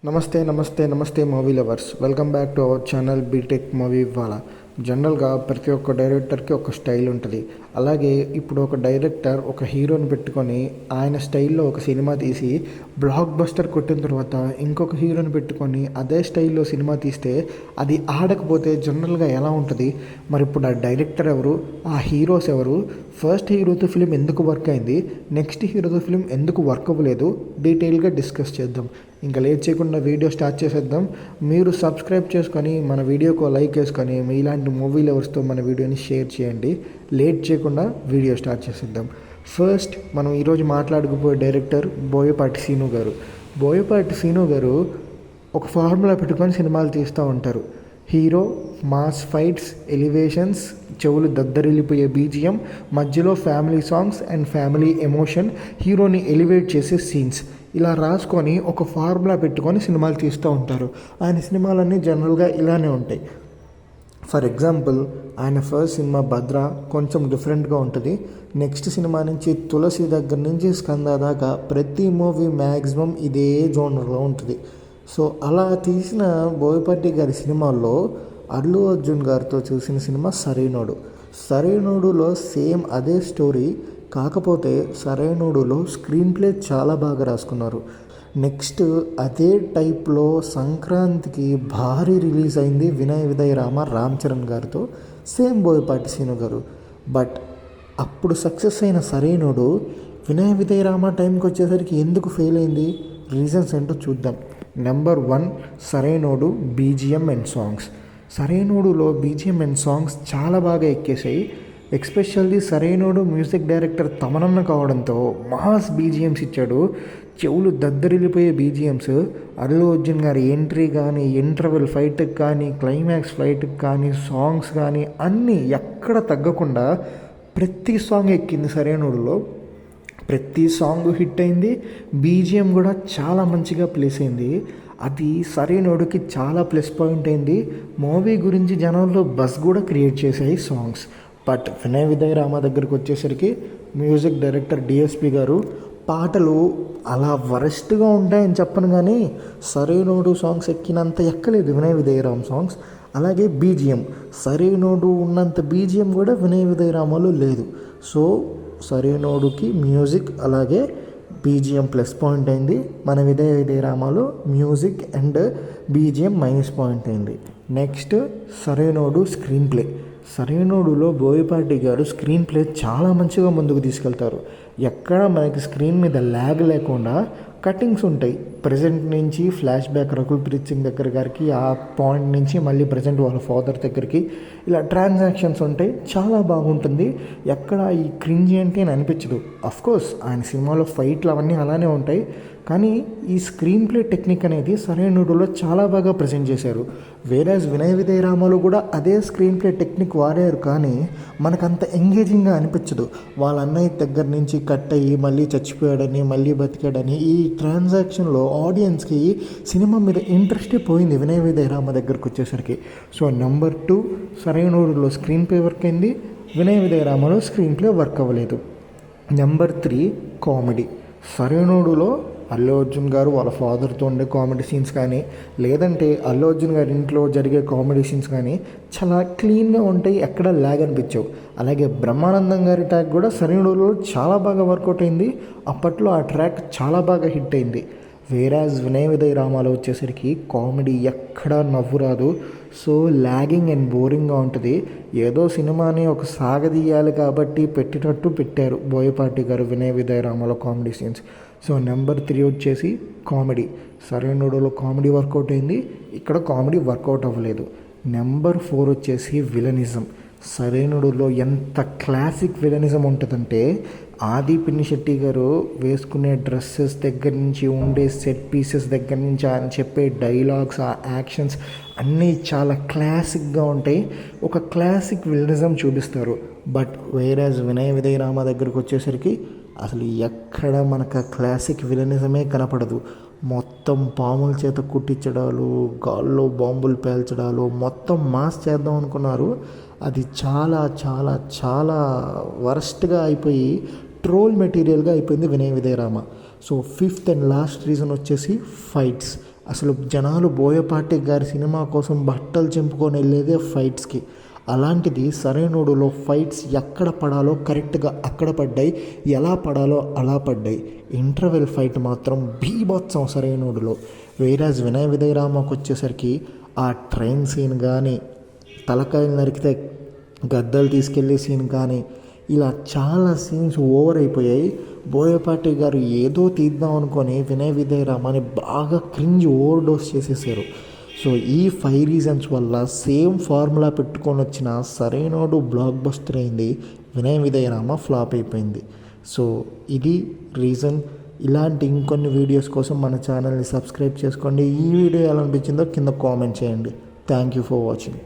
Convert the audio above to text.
నమస్తే movie lovers. Welcome back to our channel BTech movie. ఇవాళ జనరల్గా ప్రతి ఒక్క డైరెక్టర్కి ఒక స్టైల్ ఉంటుంది. అలాగే ఇప్పుడు ఒక డైరెక్టర్ ఒక హీరోని పెట్టుకొని ఆయన స్టైల్లో ఒక సినిమా తీసి బ్లాక్ బస్టర్ కొట్టిన తర్వాత ఇంకొక హీరోని పెట్టుకొని అదే స్టైల్లో సినిమా తీస్తే అది ఆడకపోతే జనరల్గా ఎలా ఉంటుంది? మరి ఇప్పుడు ఆ డైరెక్టర్ ఎవరు, ఆ హీరోస్ ఎవరు, ఫస్ట్ హీరోతో ఫిలిం ఎందుకు వర్క్ అయింది, నెక్స్ట్ హీరోతో ఫిలిం ఎందుకు వర్క్ అవ్వలేదు, డీటెయిల్గా డిస్కస్ చేద్దాం. ఇంకా లేట్ చేయకుండా వీడియో స్టార్ట్ చేసేద్దాం. మీరు సబ్స్క్రైబ్ చేసుకొని మన వీడియోకు లైక్ వేసుకొని మీలాంటి మూవీ లవర్స్తో మన వీడియోని షేర్ చేయండి. లేట్ చేయకుండా వీడియో స్టార్ట్ చేసేద్దాం. ఫస్ట్ మనం ఈరోజు మాట్లాడుకుపోయే డైరెక్టర్ బోయపాటి సీను గారు. బోయపాటి సీను గారు ఒక ఫార్ములా పెట్టుకొని సినిమాలు తీస్తూ ఉంటారు. హీరో, మాస్ ఫైట్స్, ఎలివేషన్స్, చెవులు దద్దరిల్లిపోయే బీజిఎం, మధ్యలో family songs and family emotion, హీరోని ఎలివేట్ చేసే సీన్స్, ఇలా రాసుకొని ఒక ఫార్ములా పెట్టుకొని సినిమాలు తీస్తూ ఉంటారు. ఆయన సినిమాలన్నీ జనరల్గా ఇలానే ఉంటాయి. ఫర్ ఎగ్జాంపుల్ ఆయన ఫస్ట్ సినిమా భద్ర కొంచెం డిఫరెంట్గా ఉంటుంది. నెక్స్ట్ సినిమా నుంచి తులసి దగ్గర నుంచి స్కంద దాకా ప్రతి మూవీ మ్యాక్సిమం ఇదే జోనర్లో ఉంటుంది. సో అలా తీసిన బోయపాటి గారి సినిమాల్లో అల్లు అర్జున్ గారితో చూసిన సినిమా సరైనోడులో సేమ్ అదే స్టోరీ, కాకపోతే సరైనోడులో స్క్రీన్ ప్లే చాలా బాగా రాసుకున్నారు. నెక్స్ట్ అదే టైప్లో సంక్రాంతికి భారీ రిలీజ్ అయింది వినయ విధేయ రామ రామ్ చరణ్ గారితో, సేమ్ బోయపాటి సీను గారు. బట్ అప్పుడు సక్సెస్ అయిన సరైనోడు వినయ విధేయ రామ టైంకి వచ్చేసరికి ఎందుకు ఫెయిల్ అయింది? రీజన్స్ ఏంటో చూద్దాం. Number 1, Sarrainodu BGM and songs. సరైనోడులో బీజిఎం అండ్ సాంగ్స్ చాలా బాగా ఎక్కేసాయి. ఎస్పెషల్లీ సరైనోడు మ్యూజిక్ డైరెక్టర్ తమనన్న కావడంతో మాస్ బీజిఎమ్స్ ఇచ్చాడు. చెవులు దద్దరిల్లిపోయే బీజిఎమ్స్. అల్లు అర్జున్ గారి ఎంట్రీ కానీ, ఇంటర్వెల్ ఫైట్కి కానీ, క్లైమాక్స్ ఫైట్కి కానీ, సాంగ్స్ కానీ అన్నీ ఎక్కడ తగ్గకుండా ప్రతి సాంగ్ ఎక్కింది సరైనోడులో. ప్రతి సాంగ్ హిట్ అయింది. బీజిఎం కూడా చాలా మంచిగా ప్లేస్ అయింది. అది సరైనోడికి చాలా ప్లస్ పాయింట్ అయింది. మూవీ గురించి జనంలో బస్ కూడా క్రియేట్ చేశాయి సాంగ్స్. బట్ వినయ విధేయ రామ దగ్గరికి వచ్చేసరికి మ్యూజిక్ డైరెక్టర్ డిఎస్పి గారు పాటలు అలా వరస్ట్గా ఉంటాయని చెప్పను, కానీ సరైనోడు సాంగ్స్ ఎక్కినంత ఎక్కలేదు వినయ విధేయ రామ సాంగ్స్. అలాగే బీజిఎం, సరైనోడు ఉన్నంత బీజిఎం కూడా వినయ విధేయ రామలో లేదు. సో సరైనోడుకి మ్యూజిక్ అలాగే బీజిఎం ప్లస్ పాయింట్ అయింది. మన విధేయ రామాలో music and BGM minus point అయింది. Next Sarrainodu screenplay. సరైనోడులో బోయపాటి గారు స్క్రీన్ ప్లే చాలా మంచిగా ముందుకు తీసుకెళ్తారు. ఎక్కడ మనకి స్క్రీన్ మీద ల్యాగ్ లేకుండా కటింగ్స్ ఉంటాయి. ప్రజెంట్ నుంచి ఫ్లాష్ బ్యాక్ రకుల్ ప్రీత్ సింగ్ దగ్గర గారికి, ఆ పాయింట్ నుంచి మళ్ళీ ప్రజెంట్ వాళ్ళ ఫాదర్ దగ్గరికి, ఇలా ట్రాన్సాక్షన్స్ ఉంటాయి. చాలా బాగుంటుంది. ఎక్కడ ఈ క్రింజీ అంటే అని అనిపించదు. అఫ్కోర్స్ ఆయన సినిమాలో ఫైట్లు అవన్నీ అలానే ఉంటాయి, కానీ ఈ స్క్రీన్ ప్లే టెక్నిక్ అనేది సరైనోడులో చాలా బాగా ప్రజెంట్ చేశారు. వేరేస్ వినయ విధేయ రామలో కూడా అదే స్క్రీన్ ప్లే టెక్నిక్ వాడారు, కానీ మనకంత ఎంగేజింగ్గా అనిపించదు. వాళ్ళ అన్నయ్య దగ్గర నుంచి కట్ అయ్యి మళ్ళీ చచ్చిపోయాడని, మళ్ళీ బతికాడని, ఈ ట్రాన్సాక్షన్లో ఆడియన్స్కి సినిమా మీద ఇంట్రెస్టే పోయింది వినయ విధేయ రామ దగ్గరకు వచ్చేసరికి. సో నెంబర్ 2, సరైనోడులో స్క్రీన్ ప్లే వర్క్ అయింది, వినయ విధేయ రామలో స్క్రీన్ ప్లే వర్క్ అవ్వలేదు. Number 3, comedy. సరైనోడులో అల్లు అర్జున్ గారు వాళ్ళ ఫాదర్తో ఉండే కామెడీ సీన్స్ కానీ, లేదంటే అల్లు అర్జున్ గారి ఇంట్లో జరిగే కామెడీ సీన్స్ కానీ చాలా క్లీన్గా ఉంటాయి, ఎక్కడ ల్యాగ్ అనిపించవు. అలాగే బ్రహ్మానందం గారి ట్రాక్ కూడా సరైనోడులో చాలా బాగా వర్కౌట్ అయింది. అప్పట్లో ఆ ట్రాక్ చాలా బాగా హిట్ అయింది. వేరాజ్ వినయ విధేయ రామాలో వచ్చేసరికి కామెడీ ఎక్కడా నవ్వు రాదు. సో ల్యాగింగ్ అండ్ బోరింగ్గా ఉంటుంది. ఏదో సినిమాని ఒక సాగదీయాలి కాబట్టి పెట్టినట్టు పెట్టారు బోయపాటి గారు Vinaya Vidheya రామాలో comedy scenes. So number 3 వచ్చేసి కామెడీ. సరైనోడులో కామెడీ వర్కౌట్ అయింది, ఇక్కడ కామెడీ వర్కౌట్ అవ్వలేదు. నెంబర్ 4 వచ్చేసి విలనిజం. సరైనోడులో ఎంత క్లాసిక్ విలనిజం ఉంటుందంటే, ఆది పినిశెట్టి గారు వేసుకునే డ్రెస్సెస్ దగ్గర నుంచి, ఉండే సెట్ పీసెస్ దగ్గర నుంచి, ఆయన చెప్పే డైలాగ్స్, ఆ యాక్షన్స్ అన్నీ చాలా క్లాసిక్గా ఉంటాయి. ఒక క్లాసిక్ విలనిజం చూపిస్తారు. బట్ వేరేజ్ వినయ విధేయ రామ దగ్గరకు వచ్చేసరికి అసలు ఎక్కడ మనకు ఆ క్లాసిక్ విలనిజమే కనపడదు. మొత్తం పాముల చేత కుట్టించడాలు, గాల్లో బాంబులు పేల్చడాలు, మొత్తం మాస్ చేద్దాం అనుకున్నారు. అది చాలా చాలా చాలా వరస్ట్గా అయిపోయి ట్రోల్ మెటీరియల్గా అయిపోయింది Vinaya Vidheya Rama. So 5th and last reason వచ్చేసి ఫైట్స్. అసలు జనాలు బోయపాటి గారి సినిమా కోసం బట్టలు చింపుకొని వెళ్ళేదే ఫైట్స్కి. అలాంటిది సరైనోడులో ఫైట్స్ ఎక్కడ పడాలో కరెక్ట్గా అక్కడ పడ్డాయి, ఎలా పడాలో అలా పడ్డాయి. ఇంటర్వెల్ ఫైట్ మాత్రం బీభత్సం సరైనోడులో. వేరాజ్ వినయ విధేయ రామకు వచ్చేసరికి ఆ ట్రైన్ సీన్ కానీ, తలకాయలు నరికితే గద్దలు తీసుకెళ్లే సీన్ కానీ, ఇలా చాలా సీన్స్ ఓవర్ అయిపోయాయి. బోయపాటి గారు ఏదో తీద్దాం అనుకొని వినయ విధేయ రామని బాగా క్రింజ్ ఓవర్ డోస్ చేసేసారు. సో ఈ 5 రీజన్స్ వల్ల సేమ్ ఫార్ములా పెట్టుకొని వచ్చిన సరైనోడు బ్లాక్ బస్టర్ అయింది, వినయ విధేయ రామ ఫ్లాప్ అయిపోయింది. సో ఇది రీజన్. ఇలాంటి ఇంకొన్ని వీడియోస్ కోసం మన ఛానల్ని సబ్స్క్రైబ్ చేసుకోండి. ఈ వీడియో ఎలా అనిపించిందో కింద కామెంట్ చేయండి. Thank you for watching.